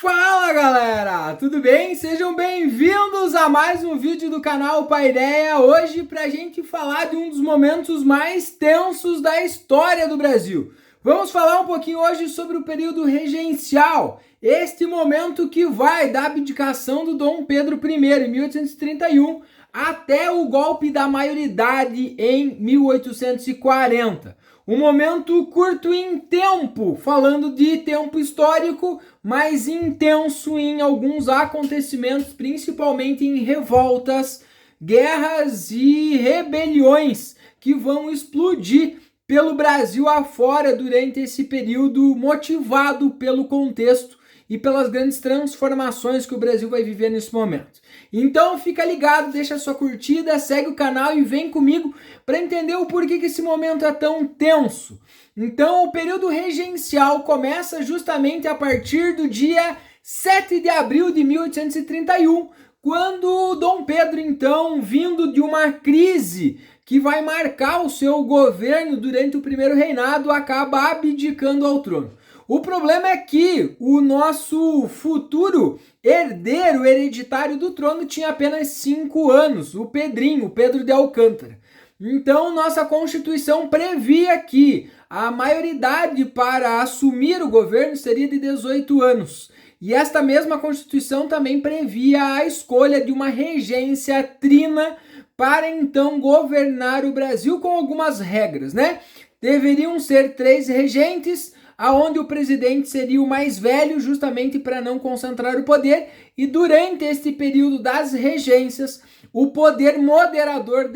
Fala galera, tudo bem? Sejam bem-vindos a mais um vídeo do canal Paideia. Hoje pra gente falar de um dos momentos mais tensos da história do Brasil. Vamos falar um pouquinho hoje sobre o período regencial, este momento que vai da abdicação do Dom Pedro I em 1831 até o golpe da maioridade em 1840. Um momento curto em tempo, falando de tempo histórico, mas intenso em alguns acontecimentos, principalmente em revoltas, guerras e rebeliões que vão explodir pelo Brasil afora durante esse período, motivado pelo contexto e pelas grandes transformações que o Brasil vai viver nesse momento. Então fica ligado, deixa sua curtida, segue o canal e vem comigo para entender o porquê que esse momento é tão tenso. Então o período regencial começa justamente a partir do dia 7 de abril de 1831, quando Dom Pedro, então, vindo de uma crise que vai marcar o seu governo durante o primeiro reinado, acaba abdicando ao trono. O problema é que o nosso futuro herdeiro hereditário do trono tinha apenas 5 anos, o Pedrinho, o Pedro de Alcântara. Então, nossa Constituição previa que a maioridade para assumir o governo seria de 18 anos. E esta mesma Constituição também previa a escolha de uma regência trina para então governar o Brasil com algumas regras, né? Deveriam ser 3 regentes, aonde o presidente seria o mais velho, justamente para não concentrar o poder, e durante este período das regências, o poder moderador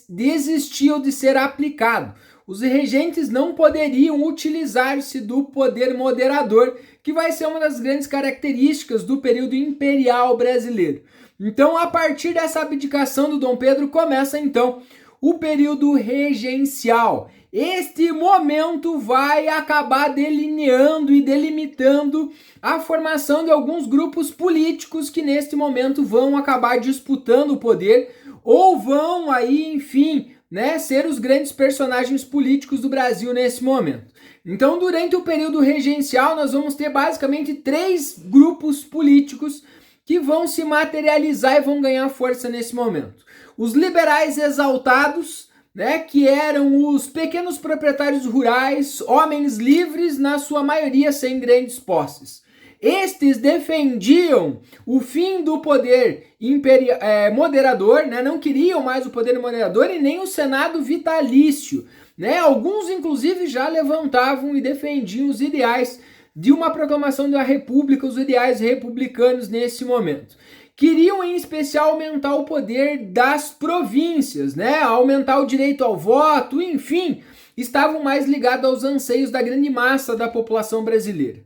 desistiu de ser aplicado. Os regentes não poderiam utilizar-se do poder moderador, que vai ser uma das grandes características do período imperial brasileiro. Então, a partir dessa abdicação do Dom Pedro, começa então o período regencial. Este momento vai acabar delineando e delimitando a formação de alguns grupos políticos que neste momento vão acabar disputando o poder ou vão aí, enfim, ser os grandes personagens políticos do Brasil nesse momento. Então, durante o período regencial, nós vamos ter basicamente 3 grupos políticos que vão se materializar e vão ganhar força nesse momento. Os liberais exaltados, que eram os pequenos proprietários rurais, homens livres, na sua maioria sem grandes posses. Estes defendiam o fim do poder moderador, não queriam mais o poder moderador e nem o Senado vitalício. Alguns, inclusive, já levantavam e defendiam os ideais de uma proclamação da República, os ideais republicanos nesse momento. Queriam, em especial, aumentar o poder das províncias, aumentar o direito ao voto, enfim, estavam mais ligados aos anseios da grande massa da população brasileira.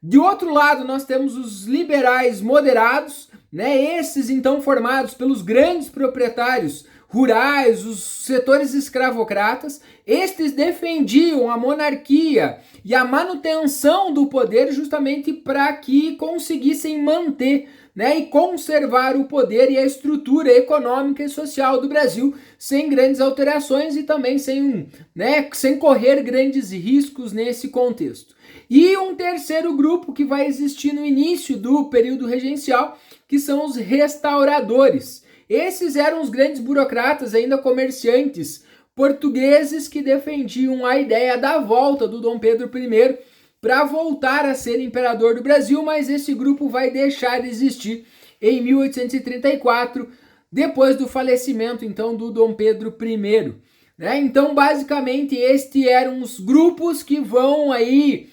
De outro lado, nós temos os liberais moderados, esses então formados pelos grandes proprietários rurais, os setores escravocratas. Estes defendiam a monarquia e a manutenção do poder justamente para que conseguissem manter e conservar o poder e a estrutura econômica e social do Brasil sem grandes alterações e também sem correr grandes riscos nesse contexto. E um terceiro grupo que vai existir no início do período regencial, que são os restauradores. Esses eram os grandes burocratas, ainda comerciantes portugueses, que defendiam a ideia da volta do Dom Pedro I para voltar a ser imperador do Brasil, mas esse grupo vai deixar de existir em 1834, depois do falecimento então do Dom Pedro I. Então, basicamente, estes eram os grupos que vão aí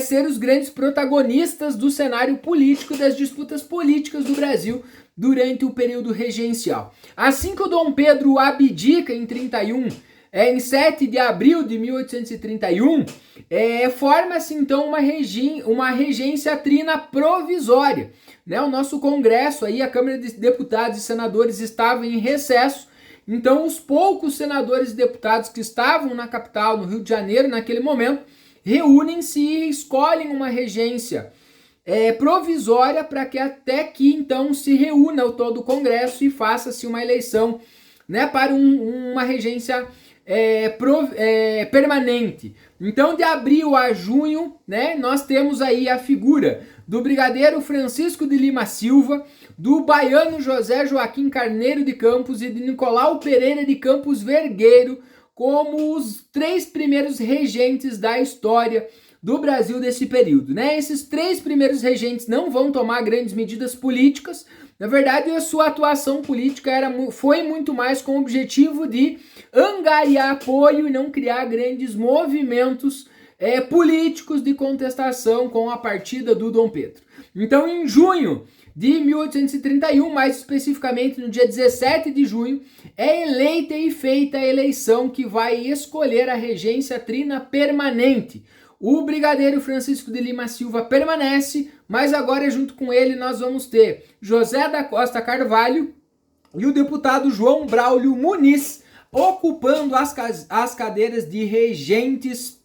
ser os grandes protagonistas do cenário político, das disputas políticas do Brasil durante o período regencial. Assim que o Dom Pedro abdica em 31, em 7 de abril de 1831, forma-se então uma regência trina provisória. O nosso Congresso, aí, a Câmara de Deputados e Senadores estava em recesso, então os poucos senadores e deputados que estavam na capital, no Rio de Janeiro, naquele momento, reúnem-se e escolhem uma regência provisória para que até que então se reúna todo o Congresso e faça-se uma eleição para uma regência permanente. Então, de abril a junho, nós temos aí a figura do brigadeiro Francisco de Lima Silva, do baiano José Joaquim Carneiro de Campos e de Nicolau Pereira de Campos Vergueiro como os 3 primeiros regentes da história do Brasil desse período, né? Esses 3 primeiros regentes não vão tomar grandes medidas políticas. Na verdade, a sua atuação política foi muito mais com o objetivo de angariar apoio e não criar grandes movimentos políticos de contestação com a partida do Dom Pedro. Então, em junho de 1831, mais especificamente no dia 17 de junho, é eleita e feita a eleição que vai escolher a regência trina permanente. O brigadeiro Francisco de Lima Silva permanece, mas agora junto com ele nós vamos ter José da Costa Carvalho e o deputado João Braulio Muniz ocupando as cadeiras de regentes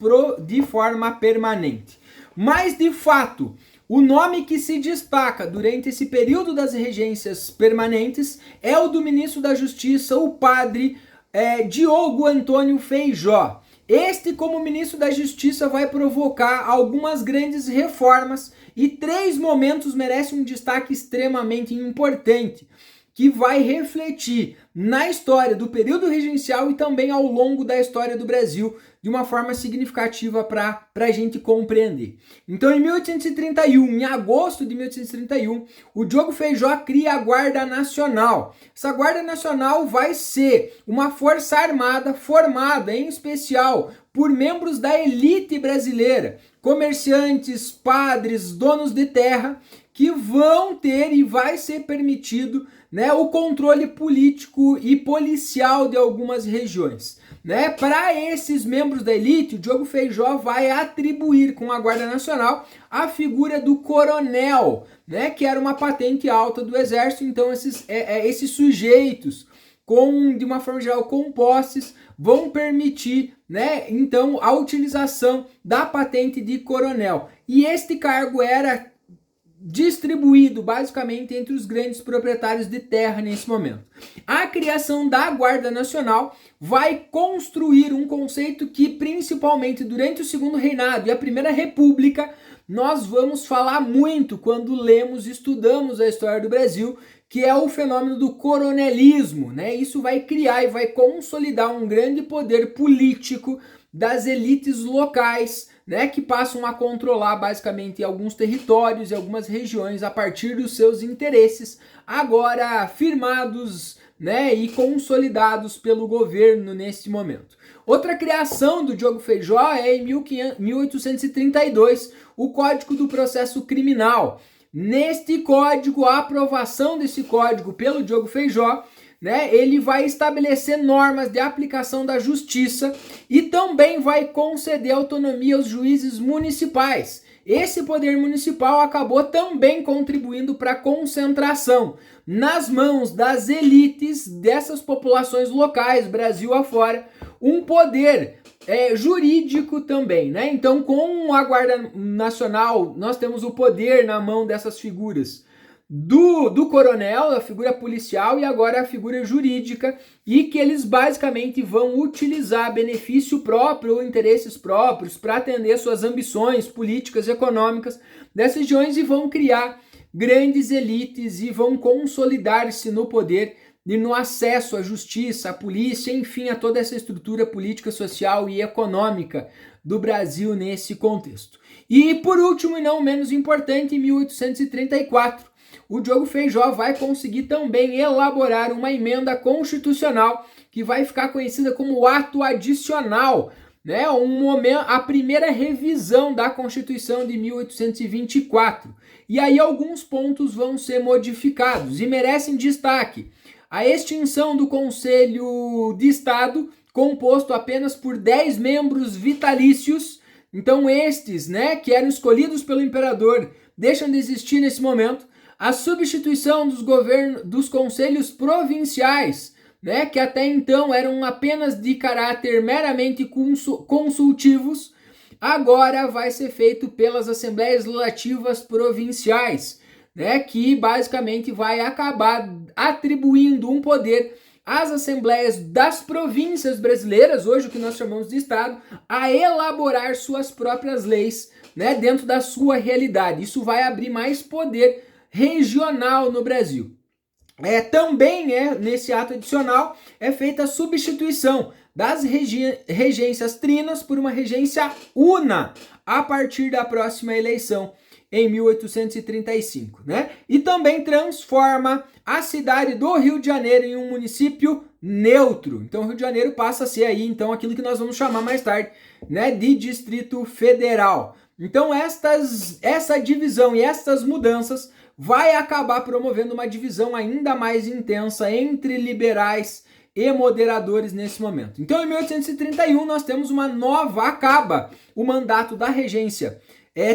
de forma permanente. Mas, de fato, o nome que se destaca durante esse período das regências permanentes é o do ministro da Justiça, o padre Diogo Antônio Feijó. Este, como ministro da Justiça, vai provocar algumas grandes reformas e 3 momentos merecem um destaque extremamente importante, que vai refletir na história do período regencial e também ao longo da história do Brasil de uma forma significativa para a gente compreender. Então, em 1831, em agosto de 1831, o Diogo Feijó cria a Guarda Nacional. Essa Guarda Nacional vai ser uma força armada formada, em especial, por membros da elite brasileira, comerciantes, padres, donos de terra, que vão ter e vai ser permitido, né, o controle político e policial de algumas regiões. Né? Para esses membros da elite, o Diogo Feijó vai atribuir com a Guarda Nacional a figura do coronel, né, que era uma patente alta do exército. Então esses sujeitos, de uma forma geral com posses, vão permitir, né, então, a utilização da patente de coronel. E este cargo era distribuído basicamente entre os grandes proprietários de terra nesse momento. A criação da Guarda Nacional vai construir um conceito que, principalmente durante o Segundo Reinado e a Primeira República, nós vamos falar muito quando lemos e estudamos a história do Brasil, que é o fenômeno do coronelismo, né? Isso vai criar e vai consolidar um grande poder político das elites locais, né, que passam a controlar basicamente alguns territórios e algumas regiões a partir dos seus interesses, agora firmados, né, e consolidados pelo governo nesse momento. Outra criação do Diogo Feijó é em 1832, o Código do Processo Criminal. Neste código, a aprovação desse código pelo Diogo Feijó, né, ele vai estabelecer normas de aplicação da justiça e também vai conceder autonomia aos juízes municipais. Esse poder municipal acabou também contribuindo para a concentração nas mãos das elites dessas populações locais, Brasil afora, um poder jurídico também, né? Então, com a Guarda Nacional, nós temos o poder na mão dessas figuras do coronel, a figura policial e agora a figura jurídica, e que eles basicamente vão utilizar benefício próprio ou interesses próprios para atender suas ambições políticas e econômicas dessas regiões e vão criar grandes elites e vão consolidar-se no poder e no acesso à justiça, à polícia, enfim, a toda essa estrutura política, social e econômica do Brasil nesse contexto. E por último e não menos importante, em 1834, o Diogo Feijó vai conseguir também elaborar uma emenda constitucional que vai ficar conhecida como o Ato Adicional, né? A primeira revisão da Constituição de 1824. E aí alguns pontos vão ser modificados e merecem destaque. A extinção do Conselho de Estado, composto apenas por 10 membros vitalícios. Então estes, né, que eram escolhidos pelo imperador, deixam de existir nesse momento. A substituição dos conselhos provinciais, né, que até então eram apenas de caráter meramente consultivos, agora vai ser feito pelas Assembleias Legislativas Provinciais, né, que basicamente vai acabar atribuindo um poder às assembleias das províncias brasileiras, hoje o que nós chamamos de Estado, a elaborar suas próprias leis né, dentro da sua realidade. Isso vai abrir mais poder regional no Brasil. Também nesse ato adicional é feita a substituição das regências trinas por uma regência una a partir da próxima eleição em 1835, né? E também transforma a cidade do Rio de Janeiro em um município neutro. Então o Rio de Janeiro passa a ser aí então aquilo que nós vamos chamar mais tarde, né, de Distrito Federal. Então essa divisão e estas mudanças vai acabar promovendo uma divisão ainda mais intensa entre liberais e moderadores nesse momento. Então, em 1831, nós temos acaba o mandato da regência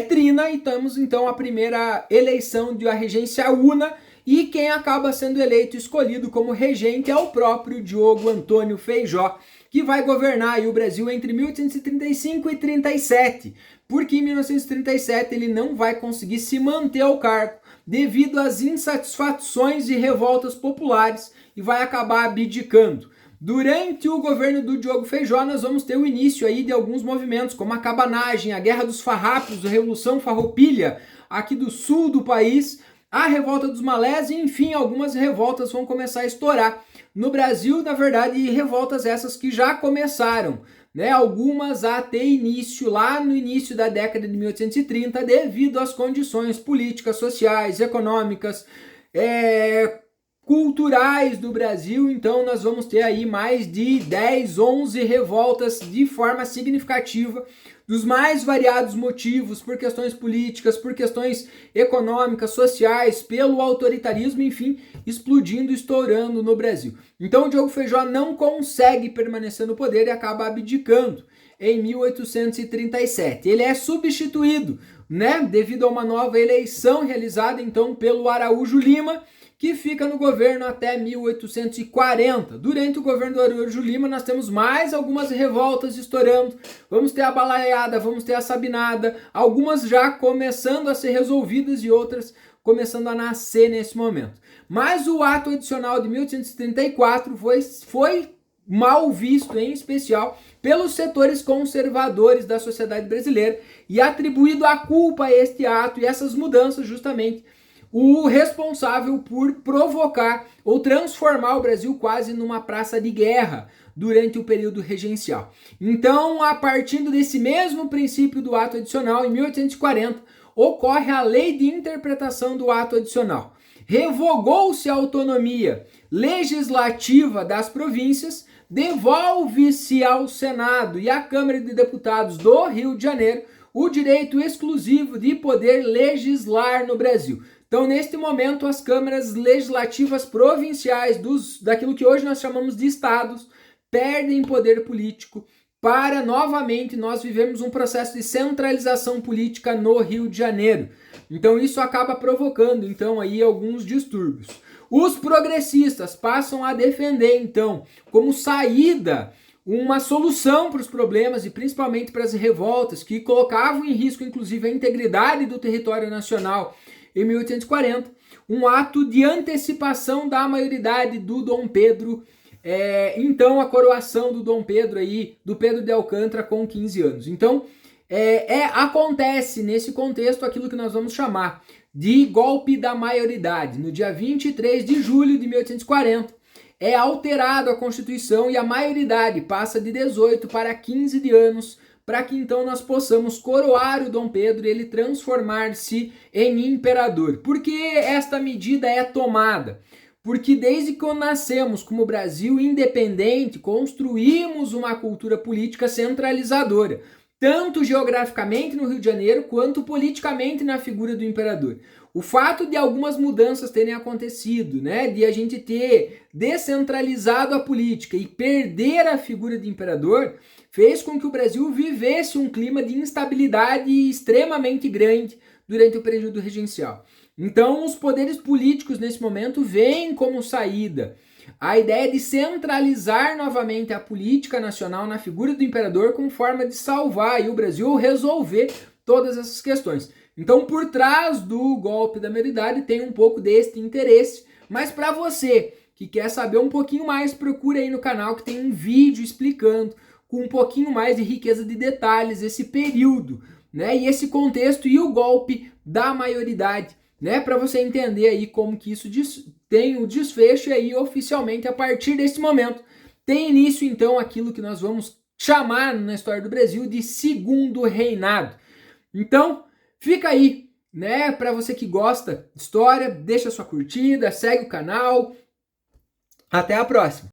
trina e temos então a primeira eleição da regência una, e quem acaba sendo eleito e escolhido como regente é o próprio Diogo Antônio Feijó, que vai governar aí o Brasil entre 1835 e 37, porque em 1937 ele não vai conseguir se manter ao cargo devido às insatisfações e revoltas populares e vai acabar abdicando. Durante o governo do Diogo Feijó, nós vamos ter o início aí de alguns movimentos, como a cabanagem, a Guerra dos Farrapos, a Revolução Farroupilha, aqui do sul do país, a Revolta dos Malés, e enfim, algumas revoltas vão começar a estourar no Brasil, na verdade, revoltas essas que já começaram, né, algumas a ter início lá no início da década de 1830 devido às condições políticas, sociais, econômicas, culturais do Brasil. Então nós vamos ter aí mais de 10, 11 revoltas de forma significativa, dos mais variados motivos, por questões políticas, por questões econômicas, sociais, pelo autoritarismo, enfim, explodindo, estourando no Brasil. Então o Diogo Feijó não consegue permanecer no poder e acaba abdicando em 1837. Ele é substituído, né, devido a uma nova eleição realizada então pelo Araújo Lima, que fica no governo até 1840. Durante o governo do Araújo Lima, nós temos mais algumas revoltas estourando. Vamos ter a Balaiada, vamos ter a Sabinada, algumas já começando a ser resolvidas e outras começando a nascer nesse momento. Mas o ato adicional de 1834 foi mal visto, em especial pelos setores conservadores da sociedade brasileira, e atribuído a culpa a este ato e essas mudanças justamente o responsável por provocar ou transformar o Brasil quase numa praça de guerra durante o período regencial. Então, a partir desse mesmo princípio do ato adicional, em 1840, ocorre a lei de interpretação do ato adicional. Revogou-se a autonomia legislativa das províncias, devolve-se ao Senado e à Câmara de Deputados do Rio de Janeiro o direito exclusivo de poder legislar no Brasil. Então, neste momento, as câmaras legislativas provinciais daquilo que hoje nós chamamos de estados perdem poder político para, novamente, nós vivemos um processo de centralização política no Rio de Janeiro. Então, isso acaba provocando, então, aí alguns distúrbios. Os progressistas passam a defender, então, como saída, uma solução para os problemas e principalmente para as revoltas que colocavam em risco, inclusive, a integridade do território nacional em 1840, um ato de antecipação da maioridade do Dom Pedro, então a coroação do Dom Pedro aí, do Pedro de Alcântara com 15 anos. Então, acontece nesse contexto aquilo que nós vamos chamar de golpe da maioridade. No dia 23 de julho de 1840, é alterado a Constituição e a maioridade passa de 18 para 15 de anos, para que então nós possamos coroar o Dom Pedro e ele transformar-se em imperador. Por que esta medida é tomada? Porque desde que nascemos como Brasil independente, construímos uma cultura política centralizadora, tanto geograficamente no Rio de Janeiro, quanto politicamente na figura do imperador. O fato de algumas mudanças terem acontecido, né, de a gente ter descentralizado a política e perder a figura de imperador, fez com que o Brasil vivesse um clima de instabilidade extremamente grande durante o período regencial. Então, os poderes políticos nesse momento veem como saída a ideia de centralizar novamente a política nacional na figura do imperador como forma de salvar aí o Brasil ou resolver todas essas questões. Então, por trás do golpe da maioridade tem um pouco deste interesse, mas para você que quer saber um pouquinho mais, procure aí no canal que tem um vídeo explicando com um pouquinho mais de riqueza de detalhes esse período né? E esse contexto e o golpe da maioridade, né? Para você entender aí como que isso tem o desfecho e aí oficialmente a partir desse momento tem início então aquilo que nós vamos chamar na história do Brasil de segundo reinado. Então, fica aí, né? Para você que gosta de história, deixa sua curtida, segue o canal. Até a próxima.